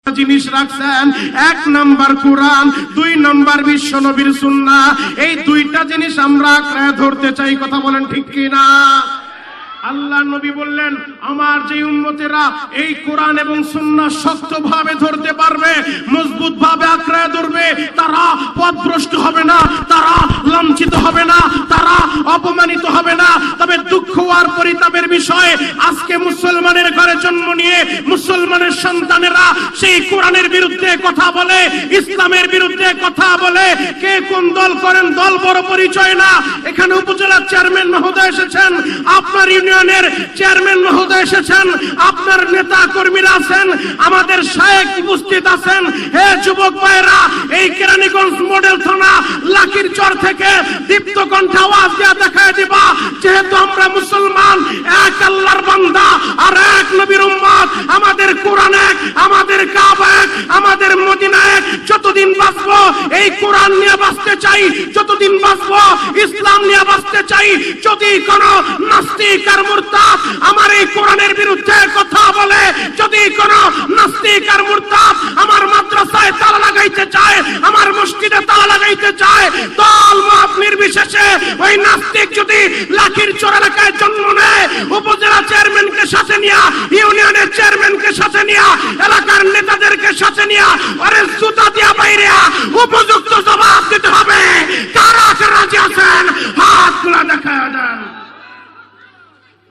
জিনিস রাখছেন, এক নাম্বার কোরআন, দুই নাম্বার বিশ্ব নবীর সুন্নাহ। এই দুইটা জিনিস আমরা আঁকড়ে ধরতে চাই, কথা বলেন ঠিক কিনা? আল্লাহ নবী বললেন, আমার যে উম্মতেরা এই কোরআন এবং সুন্নাহ শক্তভাবে ধরতে পারবে, মজবুত ভাবে আঁকড়ে ধরবে, তারা পথভ্রষ্ট হবে না, তারা লাঞ্ছিত হবে না, তারা অপমানিত হবে না। তবে দুঃখ আর পরিতাপের বিষয়, আজকে মুসলমানের ঘরে জন্ম নিয়ে মুসলমানের সন্তানেরা সেই কোরআনের বিরুদ্ধে কথা বলে, ইসলামের বিরুদ্ধে কথা বলে। কে কোন দল করেন দল বড় পরিচয় না। এখানে উপজেলা চেয়ারম্যান মহোদয় এসেছেন, আপনার ইউনিয়নের চেয়ারম্যান মহোদয় এসেছেন, আপনার নেতা কর্মীরা আছেন, আমাদের শায়েখ উপস্থিত আছেন। হে যুবক ভাইরা, এই কেরানীগঞ্জ মডেল থানা লাকির চর থেকে দীপ্ত কণ্ঠে আওয়াজ দিয়ে দেখায় দিবা, যেহেতু আমরা মুসলমান, এক আল্লাহর বান্দা আর এক নবীর উম্মত, আমাদের কোরআন এক, আমাদের কাবা এক, আমাদের মদিনা এক। যতদিন বাঁচবো এই কোরআন নিয়ে বাঁচতে চাই, যতদিন বাঁচবো ইসলাম নিয়ে বাঁচতে চাই। যদি কোনো নাস্তিক আর মুরতাদ আমার এই কোরআনের বিরুদ্ধে কথা বলে, যদি কোনো নাস্তিক আর মুরতাদ আমার মাদ্রাসায় তালা লাগাইতে চায়, আমার মসজিদে তালা লাগাইতে চায়, দল মত নির্বিশেষে ওই নাস্তিক যদি লাঠির চর এলাকায় জন্ম নেয়, উপজেলা চেয়ারম্যানকে সাথে নিয়া, ইউনিয়নের চেয়ারম্যানকে সাথে নিয়া, এলাকার নেতাদেরকে সাথে নিয়া, আরে জুতা দিয়া বাইরে উপযুক্ত জবাব দিতে হবে। কারা রাজি আছেন হাত তুলে দেখা দেন।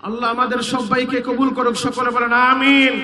আল্লাহ আমাদের সবাইকে কবুল করুক, সকলে বলেন আমিন।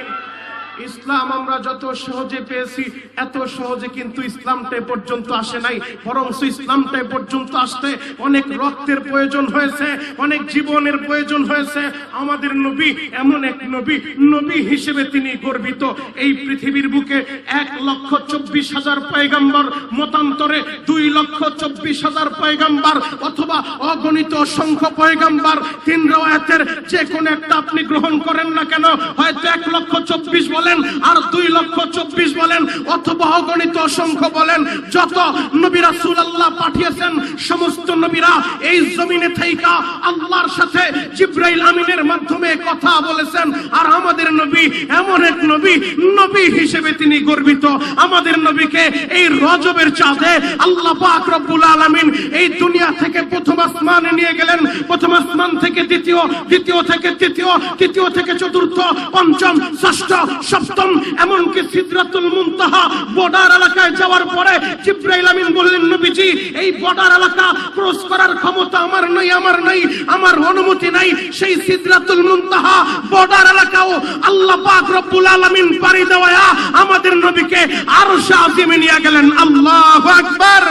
ইসলাম আমরা যত সহজে পেয়েছি, এত সহজে কিন্তু ইসলামটাই পর্যন্ত আসে নাই, বরং ইসলামটাই পর্যন্ত আসতে অনেক রক্তের প্রয়োজন হয়েছে, অনেক জীবনের প্রয়োজন হয়েছে। আমাদের নবী এমন এক নবী, নবী হিসেবে তিনি গর্বিত। এই পৃথিবীর বুকে 1,24,000 পয়গম্বর, মতান্তরে 2,24,000 পয়গম্বর, অথবা অগণিত অসংখ্য পয়গম্বর। তিন রওয়ায়াতের যে কোন একটা আপনি গ্রহণ করেন না কেন, হয়তো 1,24,000 বলেন, আর 2,24,000 বলেন, অথবা অগণিত অসংখ্য বলেন। যত নবী রাসূল আল্লাহ পাঠিয়েছেন, সমস্ত নবীরা এই জমিনে থাইকা আল্লাহর সাথে জিবরাইল আমিনের মাধ্যমে কথা বলেছেন। আর আমাদের নবী এমন এক নবী, নবী হিসেবে তিনি গর্বিত। আমাদের নবীকে এই রজবের চাঁদে আল্লাহ পাক রব্বুল আলামিন এই দুনিয়া থেকে প্রথম আসমানে নিয়ে গেলেন, প্রথম আসমান থেকে দ্বিতীয়, দ্বিতীয় থেকে তৃতীয়, তৃতীয় থেকে চতুর্থ, পঞ্চম, ষষ্ঠ, সপ্তম, এমনকি সিদরাতুল মুনতাহা বর্ডার এলাকায় যাওয়ার পরে জিবরাইল আমিন বললেন, নবীজি এই বর্ডার এলাকা ক্রস করার ক্ষমতা আমার নাই, আমার অনুমতি নাই। সেই সিদরাতুল মুনতাহা বর্ডার এলাকাও আল্লাহ পাক রব্বুল আলামিন পাড়ি দেওয়া আমাদের নবীকে আরশে আজিমে নিয়ে গেলেন। আল্লাহু আকবার।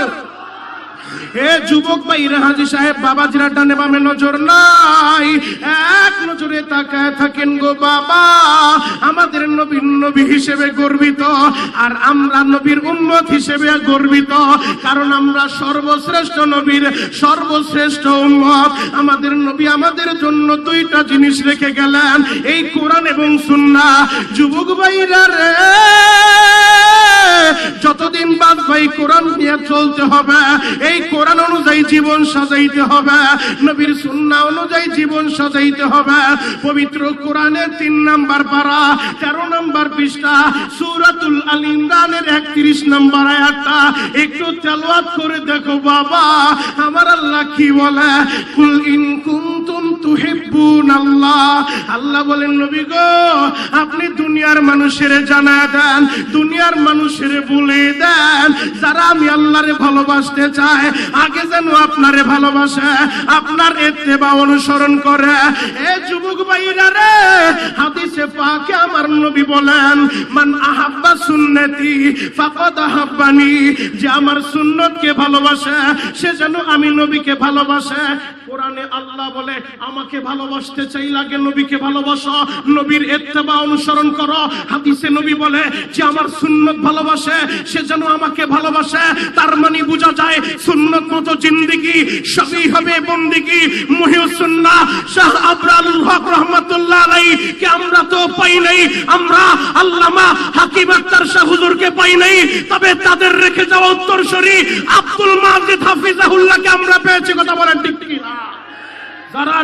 হে যুবক ভাইরা, হাজী সাহেব, বাবাজিরা, ডানে বামে নজর নাই, এক নজরে তাকায় থাকেন গো বাবা। আমাদের নবীর নবী হিসেবে গর্বিত, আর আমরা নবীর উম্মত হিসেবে গর্বিত, কারণ আমরা সর্বশ্রেষ্ঠ নবীর সর্বশ্রেষ্ঠ উম্মত। আমাদের নবী আমাদের জন্য দুইটা জিনিস রেখে গেলেন, এই কোরআন এবং সুন্নাহ। যুবক ভাইরা রে, যতদিন বাঁচবো এই কোরআন নিয়ে চলতে হবে, এই কোরআন অনুযায়ী জীবন সাজাইতে হবে, নবীর সুন্নাহ অনুযায়ী জীবন সাজাইতে হবে। পবিত্র কোরআনের 3 নম্বর পারা 13 নম্বর পৃষ্ঠা সূরাতুল আল ইমরানের 31 নম্বর আয়াতটা একটু তেলাওয়াত করে দেখো বাবা। আমার আল্লাহ কি বলে, কুল ইন কুনতুম তুহিব্বুনাল্লাহ। আল্লাহ বলেন, নবী গো, আপনি দুনিয়ার মানুষের জানায় দেন, দুনিয়ার মানুষের বলে দেন, যারা আমি আল্লাহরে ভালোবাসতে চায়, আগে যেন আপনারে ভালোবাসে, আপনার ইত্তেবা অনুসরণ করে। এ যুবক ভাইরা রে, হাদিসে পাকে আমার নবী বলেন, মান আহাব্বা সুন্নতি ফাকাদ আহাব্বানি, যে আমার সুন্নতকে ভালোবাসে সে যেন আমি নবীকে ভালোবাসে। কোরআনে আল্লাহ বলে, আমাকে ভালোবাসতে চাইলে আগে নবীকে ভালোবাসো, নবীর ইত্তেবা অনুসরণ করো। হাদিসে নবী বলে, যে আমার সুন্নত ভালোবাসে সে যেন আমাকে ভালোবাসে। তার মানে বোঝা যায় সুন্নত মতো জিন্দেগি সবই হবে বন্দেগি। মুহিউস সুন্নাহ শাহ আবরারুল হক রাহমাতুল্লাহ আলাইহি কে আমরা তো পাই নাই, আমরা আল্লামা হাকিম আক্তার শাহ হুজুরকে পাই নাই, তবে তাদের রেখে যাওয়া উত্তরসূরি আব্দুল মাজিদ হাফিজাহুল্লাহকে আমরা পেয়েছি। কথা বলেন ঠিক কি না? যারা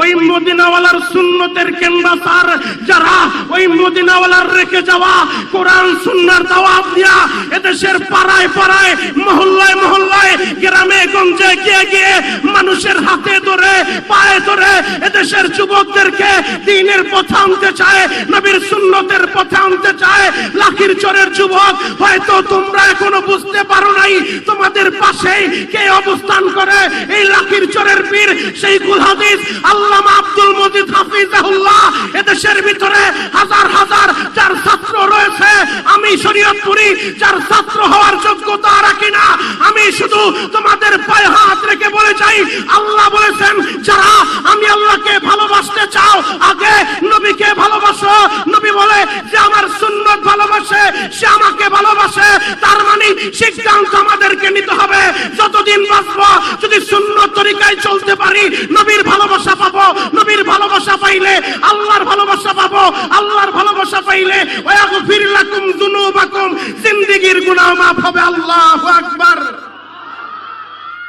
ওই মদিনাওয়ালার সুন্নতের ক্যানভাসার, যারা ওই মদিনাওয়ালার রেখে যাওয়া কোরআন সুন্নাহর দাওয়াত দিয়া এদেশের পাড়ায় পাড়ায়, মহল্লায় মহল্লায়, গ্রামে গঞ্জে গিয়ে গিয়ে মানুষের হাতে ধরে পায়ে ধরে এদেশের যুবকদেরকে দ্বীনের পথে আনতে চায়, নবীর সুন্নতের পথে আনতে চায়। লাখিরচরের যুবক, হয়তো তোমরা এখনো বুঝতে পারো নাই তোমাদের পাশেই কে অবস্থান করে। এই লাখিরচরের পীর শাইখুল হাদিস আল্লামা আব্দুল মজিদ হাফিজাহুল্লাহ। এদেশের ভিতরে হাজার হাজার যার ছাত্র রয়েছে, আমি শরীয়তপুরী যার ছাত্র হওয়ার যোগ্যতা রাখি না, আমি শুধু তোমাদের পায়ে হাত রেখে বলে যাই, আল্লাহ বলেছেন যারা আমি আল্লাহকে ভালোবাসতে চাও আগে নবীকে ভালোবাসো। নবী বলে যে আমার সুন্নত ভালোবাসে সে আমাকে ভালোবাসে। তার মানে সিদ্ধান্ত আমাদেরকে নিতে হবে, যতদিন বাঁচবো যদি সুন্নত তরিকায় চলতে পারি নবীর ভালোবাসা পাবো, নবীর ভালোবাসা পাইলে আল্লাহর ভালোবাসা পাবো, আল্লাহর ভালোবাসা পাইলে ওয়াগফির লাকুম যুনুবাকুম, জিন্দেগীর গুনাহ মাফ হবে। আল্লাহু আকবার।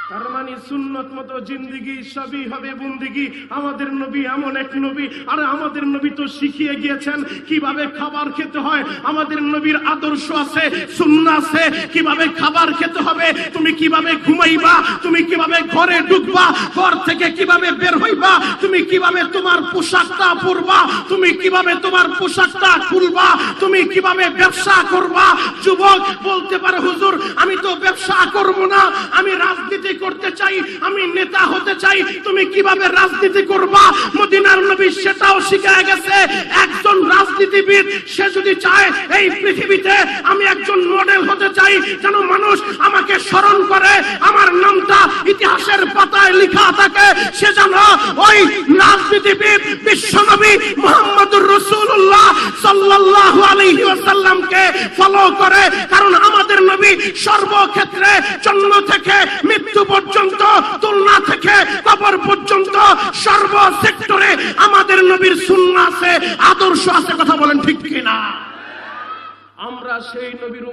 তার মানে সুন্নত মতো জিন্দেগি সবই হবে বন্দেগি। আমাদের নবী এমন এক নবী, আর আমাদের নবী তো শিখিয়ে গিয়েছেন কিভাবে খাবার খেতে হয়। আমাদের নবীর আদর্শ আছে, সুন্নাহ আছে, কিভাবে খাবার খেতে হবে, তুমি কিভাবে ঘুমাইবা, তুমি কিভাবে ঘরে ঢুকবা, ঘর থেকে কিভাবে বের হইবা, তুমি কিভাবে তোমার পোশাকটা পরবা, তুমি কিভাবে তোমার পোশাকটা খুলবা, তুমি কিভাবে ব্যবসা করবা। যুবক বলতে পারে হুজুর আমি তো ব্যবসা করব না, আমি রাজনীতি করতে চাই, আমি নেতা হতে চাই। তুমি কিভাবে রাজনীতি করবা? মদিনার নবী সেটাও শিখায় গেছে। একজন রাজনীতিবিদ সে যদি চায় এই পৃথিবীতে আমি একজন মডেল হতে চাই, যেন মানুষ আমাকে স্মরণ করে, আমার নামটা ইতিহাসের পাতায় লেখা থাকে, সে যেন ওই রাজনীতিবিদ বিশ্বনবী মুহাম্মদুর রাসূলুল্লাহ সাল্লাল্লাহু আলাইহি ওয়াসাল্লামকে ফলো করে। কারণ আমাদের নবী সর্বক্ষেত্রে জন্ম থেকে মৃত্যু পর্যন্ত, তুলনা থেকে কবর পর্যন্ত সর্ব সেক্টরে আমাদের নবীর সুন্নাহ আছে, আদর্শ আছে। কথা বলেন ঠিক কিনা? আমরা সেই নবীর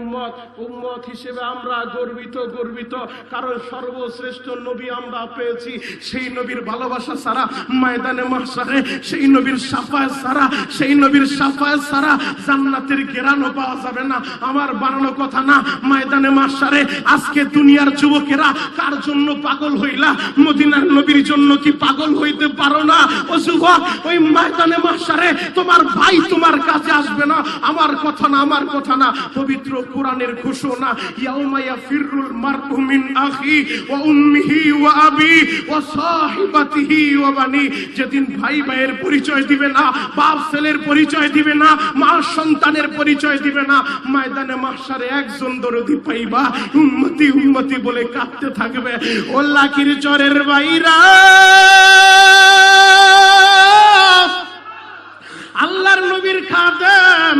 উম্মত হিসেবে আমরা গর্বিত, কারণ সর্বশ্রেষ্ঠ নবী আমরা পেয়েছি। সেই নবীর ভালোবাসা ছাড়া ময়দানে মাহশারে, সেই নবীর শাফায়াত ছাড়া, সেই নবীর শাফায়াত ছাড়া জান্নাতের ঘেরানো পাওয়া যাবে না। আমার বানানো কথা না। ময়দানে মাহশারে আজকে দুনিয়ার যুবকেরা কার জন্য পাগল হইলা? মদিনার নবীর জন্য কি পাগল হইতে পারো না? ও যুবক, ওই ময়দানে মাহশারে তোমার ভাই তোমার কাছে আসবে না। আমার কথা না, আমার কথা না, পবিত্র কোরআনের ঘোষণা, ইয়াউমা ইয়াফিরুল মারউ মিন আখি ওয়া উম্মিহি ওয়া আবি ওয়া সাহিবাতিহি ওয়া বানি। যেদিন ভাই ভাইয়ের পরিচয় দিবে না, বাপ ছেলের পরিচয় দিবে না, মা সন্তানের পরিচয় দিবে না, ময়দানে মাহশারে একজন দরদি পাইবা, উম্মতি উম্মতি বলে কাঁদতে থাকবে। ও লাখিরচরের ভাইরা, আল্লাহর নবীর খাদেম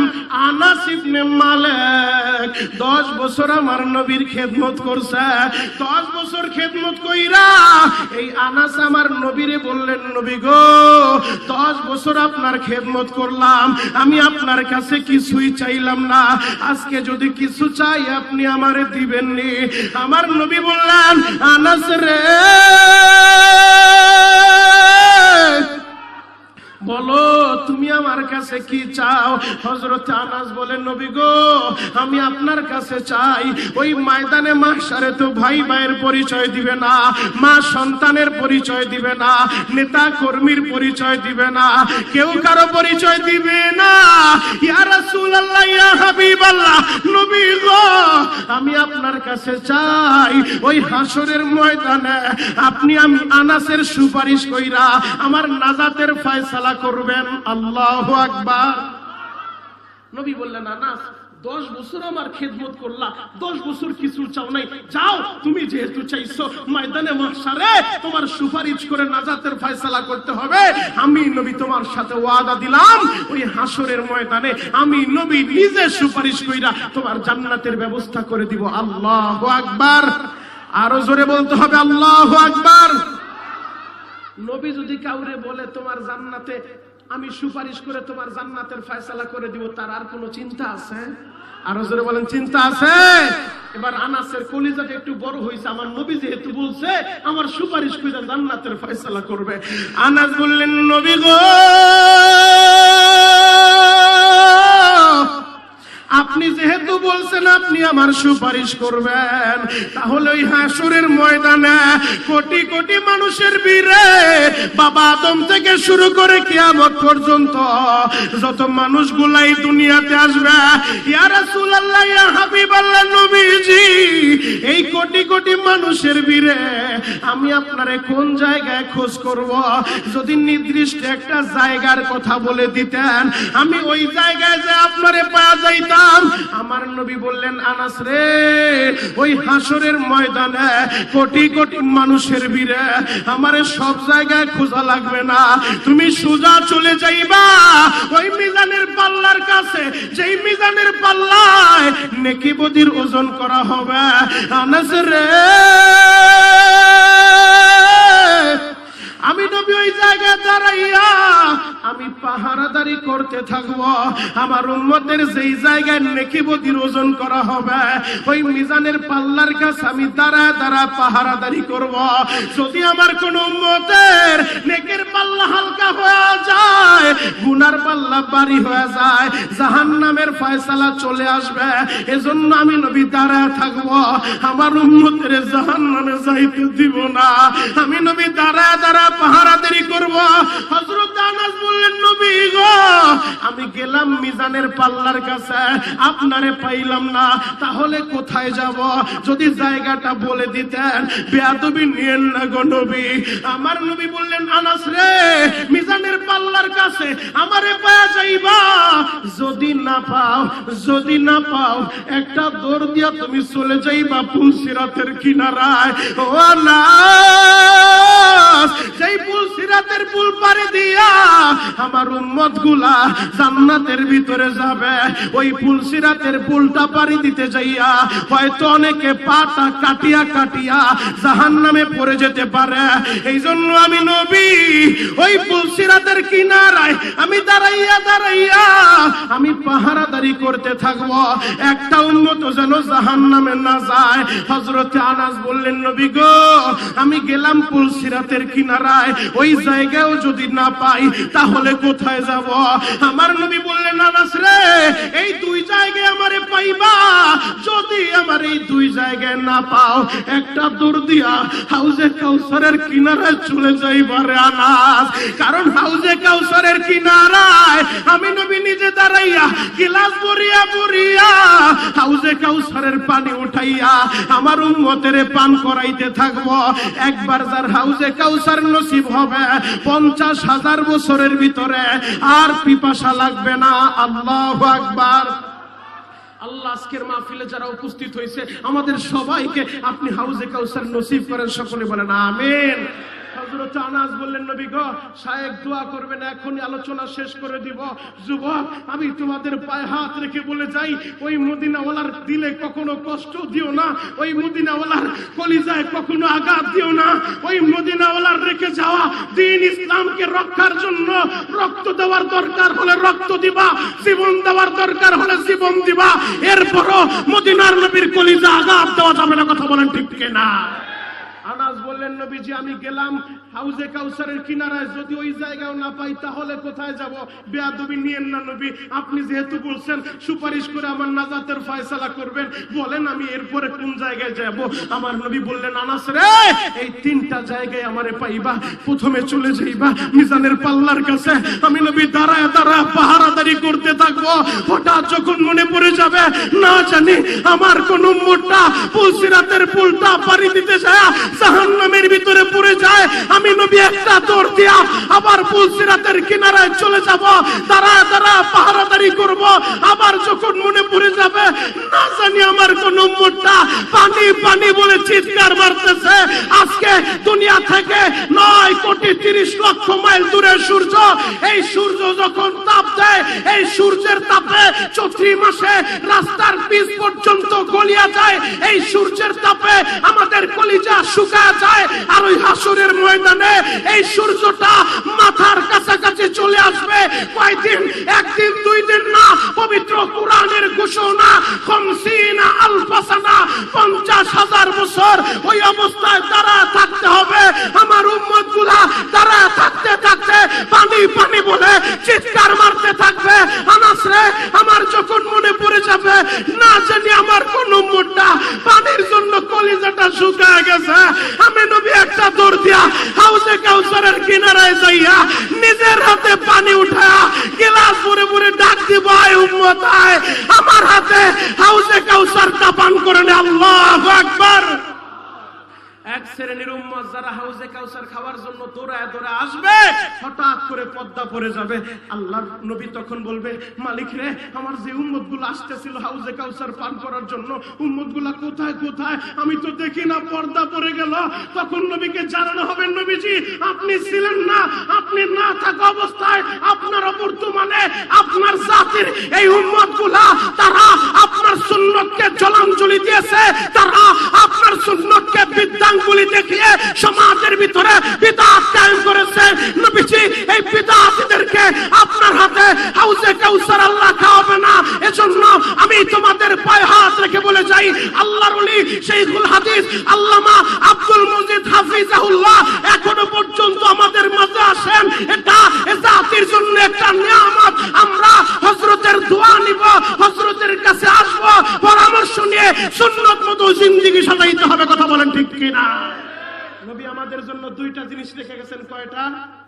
আনাস ইবনে মালিক 10 বছর আমার নবীর খেদমত করছে। 10 বছর খেদমত কইরা এই আনাস আমার নবীরে বললেন, নবী গো 10 বছর আপনার খেদমত করলাম, আমি আপনার কাছে কিছুই চাইলাম না, আজকে যদি কিছু চাই আপনি আমারে দিবেন নি। আমার নবী বললেন, আনাস রে বলো তুমি আমার কাছে কি চাও? হযরত আনাস বলেন, নবী গো আমি আপনার কাছে চাই ওই ময়দানে মাহশারে তো ভাই ভাইয়ের পরিচয় দিবে না, মা সন্তানের পরিচয় দিবে না, নেতা কর্মীর পরিচয় দিবে না, কেউ কারো পরিচয় দিবে না। ইয়া রাসূলুল্লাহ, ইয়া হাবিবাল্লাহ, নবী গো আমি আপনার কাছে চাই ওই হাসরের ময়দানে আপনি আমি আনাসের সুপারিশ কইরা আমার নাজাতের ফয়সালা করবেন। আল্লাহু আকবার। নবী বললেন, আনাস 10 বছর আমার খেদমত করলা, 10 বছর কিছু চাও নাই, যাও তুমি যেহেতু চাইছো ময়দানে মাহশারে তোমার সুপারিশ করে নাজাতের ফয়সালা করতে হবে, আমি নবী তোমার সাথে ওয়াদা দিলাম ওই হাসরের ময়দানে আমি নবী নিজে সুপারিশ কইরা তোমার জান্নাতের ব্যবস্থা করে দিব। আল্লাহু আকবার। আরো জোরে বলতে হবে আল্লাহু আকবার। নবী যদি কাউরে বলে তোমার জান্নাতে আমি সুপারিশ করে তোমার জান্নাতের ফয়সালা করে দিব, তার আর কোনো চিন্তা আছে? আরো জোরে বলেন, চিন্তা আছে? এবার আনাসের কলিজাটা একটু বড় হয়েছে, আমার নবী যেহেতু বলছে আমার সুপারিশ করে জান্নাতের ফয়সালা করবে। আনাস বললেন, নবী গো, আপনি যেহেতু বলছেন আপনি আমার সুপারিশ করবেন, তাহলে ওই হাসরের ময়দানে কোটি কোটি মানুষের ভিড়ে বাবা আদম থেকে শুরু করে কিয়ামত পর্যন্ত যত মানুষগুলাই দুনিয়াতে আসবে, ইয়া রাসূলুল্লাহ, ইয়া হাবিবাল্লাহ, নবীজি, এই কোটি কোটি মানুষের ভিড়ে আমি আপনারে কোন জায়গায় খোঁজ করব? যদি নির্দিষ্ট একটা জায়গার কথা বলে দিতেন, আমি ওই জায়গায় যে আপনারে পাওয়া যাইতাম। আমার নবী বললেন, আনাস রে, ওই হাসরের ময়দানে কোটি কোটি মানুষের ভিড়ে আমারে সব জায়গায় খোঁজা লাগবে না, তুমি সোজা চলে যাইবা ওই মিজানের পাল্লার কাছে, যেই মিজানের পাল্লায় নেকি বদির ওজন করা হবে। আনাস রে, আমি নবী ওই জায়গায় দাঁড়াইয়া আমি পাহারাদারি করতে থাকবো। আমার উম্মতের যেই জায়গায় নেকি বদির ওজন করা হবে ওই মিজানের পাল্লার কাছে আমি দাঁড়ায় দাঁড়ায় পাহারাদারি করব। যদি আমার কোন উম্মতের নেকের পাল্লা হালকা হয়ে যায়, গুনার পাল্লা ভারী হয়ে যায়, জাহান্নামের ফয়সালা চলে আসবে, এজন্য আমি নবী দাঁড়ায় থাকবো, আমার উম্মতের জাহান্নামে যাইতে দিব না। আমি নবী দাঁড়ায় দাঁড়ায় পাহারাদারি করব। হযরত আনাস বললেন, নবী গো, আমি গেলাম মিজানের পাল্লার কাছে, আপনারে পাইলাম না, তাহলে কোথায় যাব? যদি জায়গাটা বলে দিতেন। বেয়াদবি নিয়েন না গো নবী। আমার নবী বললেন, আনাস রে, মিজানের পাল্লার কাছে আমারে পাওয়া যাইবা, যদি না পাও একটা দৌড় দিয়া তুমি চলে যাইবা পুলসিরাতের কিনারায়। ও আনাস, সেই পুলসিরাতের পুল পারে দিয়া আমার উম্মত গুলা জান্নাতের ভিতরে যাবে। ওই পুলসিরাতের পুলটা পারি দিতে যাইয়া হয়তো অনেকে পাটা কাটিয়া কাটিয়া জাহান্নামে পড়ে যেতে পারে। এই জন্য আমি নবী ওই পুলসিরাতের কিনারায় আমি দাঁড়াইয়া দাঁড়াইয়া আমি পাহারাদারি করতে থাকবো, একটা উম্মত যেন জাহান্নামে না যায়। হযরত আনাস বললেন, নবী গো, আমি গেলাম পুলসিরাতের কিনারায়, ওই জায়গাও যদি না পাই তাহলে কোথায় যাব? আমার নবী বললেন, আনাস রে, এই দুই জায়গায় আমারে পাইবা, যদি আমার এই দুই জায়গায় না পাও একটা দৌড় দিয়া হাউজে কাউসারের কিনারায় চলে যাইবা রে আনাস। কারণ হাউজে কাউসারের কিনারায় আমি নবী নিজে দাঁড়াইয়া গিলাস ভরিয়া ভরিয়া হাউজে কাউসারের পানি উঠাইয়া আমার উম্মতের পান করাইতে থাকবো। একবার যার হাউজে কাউসার নসিব হবে 50,000 বছরের ভিতরে আর পিপাসা লাগবে না। আল্লাহু আকবার। আল্লাহ আজকের মাহফিলে যারা উপস্থিত হয়েছে আমাদের সবাইকে আপনি হাউজে কাউসার নসিব করেন, সকলে বলেন আমিন। হযরত আনাস বললেন, নবী গো, শায়েখ দোয়া করবেন, এখনই আলোচনা শেষ করে দিব। যুবক, আমি তোমাদের পায়ে হাত রেখে বলে যাই, ওই মদিনাওয়ালার দিলে কখনো কষ্ট দিও না, ওই মদিনাওয়ালার কলিজায় কখনো আঘাত দিও না। ওই মদিনাওয়ালার রেখে যাওয়া দ্বীন ইসলামকে রক্ষার জন্য রক্ত দেওয়ার দরকার হলে রক্ত দিবা, জীবন দেওয়ার দরকার হলে জীবন দিবা। এরপরও মদিনার নবীর কলিজা আঘাত দেওয়া যাবে না। কথা বলেন ঠিক কিনা? আনাস বললেন, নবীজি, আমি গেলাম হাউজে কাউসারের কিনারায়, যদি ওই জায়গাও না পাই তাহলে কোথায় যাব? বেয়াদবি নিয়েন না নবী, আপনি যেহেতু বলছেন সুপারিশ করে আমার নাজাতের ফয়সালা করবেন, বলেন আমি এরপরে কোন জায়গায় যাব? আমার নবী বললেন, আনাস রে, এই তিনটা জায়গায় আমারে পাইবা। প্রথমে চলে যাইবা মিজানের পাল্লার কাছে, আমি নবী দাঁড়ায় দাঁড়ায় পাহারাদারি করতে থাকবো। হঠাৎ যখন মনে পড়ে যাবে, না জানি আমার কোন মোটা পুলসিরাতের পুলটা পাড়ি দিতে যায় জাহান্নামের ভিতরে পড়ে যায়, আমি নবী একটা দৌড় দিয়া আবার পুলসিরাতের কিনারায় চলে যাব, দাঁড়ায় দাঁড়ায় পাহারাদারি করব। আবার যখন মনে পড়ে যাবে, না জানি আমার কোন উম্মতটা পানি পানি বলে চিৎকার মারতেছে, আজকে দুনিয়া থেকে 9,30,00,000 মাইল দূরে সূর্য, এই সূর্য যখন তাপ দেয়, এই সূর্যের তাপে চৈত্র মাসে রাস্তার পিচ পর্যন্ত গলিয়া যায়, এই সূর্যের তাপে আমাদের কলিজা শুকায় যায়। আর ওই হাসরের ময়দানে ময়দানে এই সূর্যটা মাথার কাছাকাছি চলে আসবে। কয়দিন? একদিন, 2 দিন না। পবিত্র কোরআনের ঘোষণা 50 আলফ সানা, 50,000 বছর ওই অবস্থায় তারা থাকতে হবে। আমার উম্মতগুলা তারা থাকতে থাকতে পানি পানি বলে চিৎকার মারতে থাকবে। আনাস রে, আমার যখন মনে পড়ে যাবে না জানি আমার কোন উম্মতটা পানির জন্য কলিজাটা শুকায় গেছে, আমি নবী একটা দৌড় দিয়া হাউজে কাউসারের কিনারায় যাইয়া নিজের হাতে পানি উঠায়া গিলাস ভরে ভরে ডাক দিব, আয় উম্মত আয়, আমার হাতে হাউজে কাউসারটা পান করে নে। আল্লাহু আকবার। এক শ্রেণীর উম্মত যারা হাউজে কাউসার খাওয়ার জন্য দৌড়ায় দৌড়ায় আসবে, হঠাৎ করে পদ্মা পড়ে যাবে। আল্লাহর নবী তখন বলবে, মালিক রে, আমার যে উম্মতগুলো আসতেছিল হাউজে কাউসার পান করার জন্য, উম্মতগুলা কোথায় কোথায়, আমি তো দেখি না, পর্দা পড়ে গেল। তখন নবীকে জানানো হবে, নবীজি আপনি ছিলেন না, আপনি না থাকা অবস্থায় আপনার বর্তমানে আপনার জাতির এই উম্মতগুলা তারা আপনার সুন্নতকে জলাঞ্জলি দিয়েছে, তারা আপনার সুন্নতকে বিদ্যাঙ্গুলি দেখিয়ে সমাজের ভিতরে বিদআত কায়েম করেছে। নবীজি এই বিদআতীদেরকে আপনার হাতে হাউজে কাউসার আল্লাহ খাওয়াবে না। এজন্য আমি তোমাদের পায়ে হাত রেখে বলে যাই, আল্লাহর ওলি শাইখুল হাদিস আল্লামা আব্দুল মজিদ হাফিজাহুল্লাহ এখনো পর্যন্ত আমাদের মাঝে আসেন। এটা জাতির জন্য একটা নিয়ামত। আমরা হযরতের দোয়া নিব, হযরতের কাছে আসব, পরামর্শ নিয়ে সুন্নত মতো জিন্দেগি সাজাইতে হবে। কথা বলেন ঠিক কিনা? নবী আমাদের জন্য 2টা জিনিস রেখে গেছেন। কয়টা?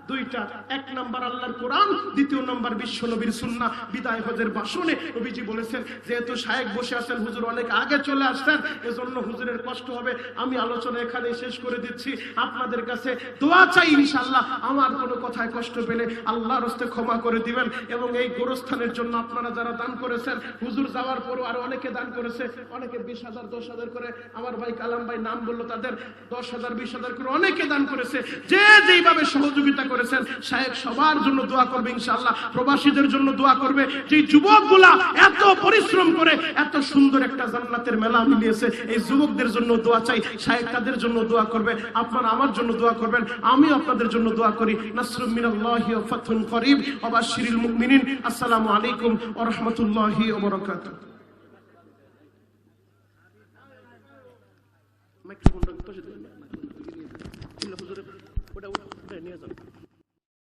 2টা। 1 নাম্বার আল্লাহর কোরআন, 2 নাম্বার বিশ্ব নবীর সুন্নাহ। বিদায় হজের ভাষণে নবীজি বলেছেন, যেহেতু শায়েখ বসে আছেন, হুজুর অনেক আগে চলে আসছেন, এজন্য হুজুরের কষ্ট হবে, আমি আলোচনা এখানে শেষ করে দিচ্ছি। আপনাদের কাছে দোয়া চাই, ইনশাআল্লাহ আমার কোনো কথায় কষ্ট পেলে আল্লাহর হস্তে ক্ষমা করে দিবেন। এবং এই গোরস্থানের জন্য আপনারা যারা দান করেছেন, হুজুর যাওয়ার পরও আরো অনেকে দান করেছে, অনেকে 20,000 10,000 করে, আমার ভাই কালাম ভাই নাম বললো, তাদের 10,000 20,000 করে অনেকে দান করেছে। যে যেইভাবে সহযোগিতা করেছেন, শায়েখ সবার জন্য দোয়া করবে ইনশাআল্লাহ। প্রবাসীদের জন্য দোয়া করবে, যে যুবকগুলা এত পরিশ্রম করে এত সুন্দর একটা জান্নাতের মেলা মিলিয়েছে, এই যুবকদের জন্য দোয়া চাই। শায়েখ তাদের জন্য দোয়া করবে, আপনারা আমার জন্য দোয়া করবেন, আমি আপনাদের জন্য দোয়া করি। নাসরুম মিনাল্লাহি ওয়া ফাতহুন করিব ওয়া বাশশিরিল মুমিনিন। আসসালামু আলাইকুম ওয়া রাহমাতুল্লাহি ওয়া বারাকাতুহু। মাইক্রোফোনটা তো সেটা হুজুরে ওটা নিয়ে যান।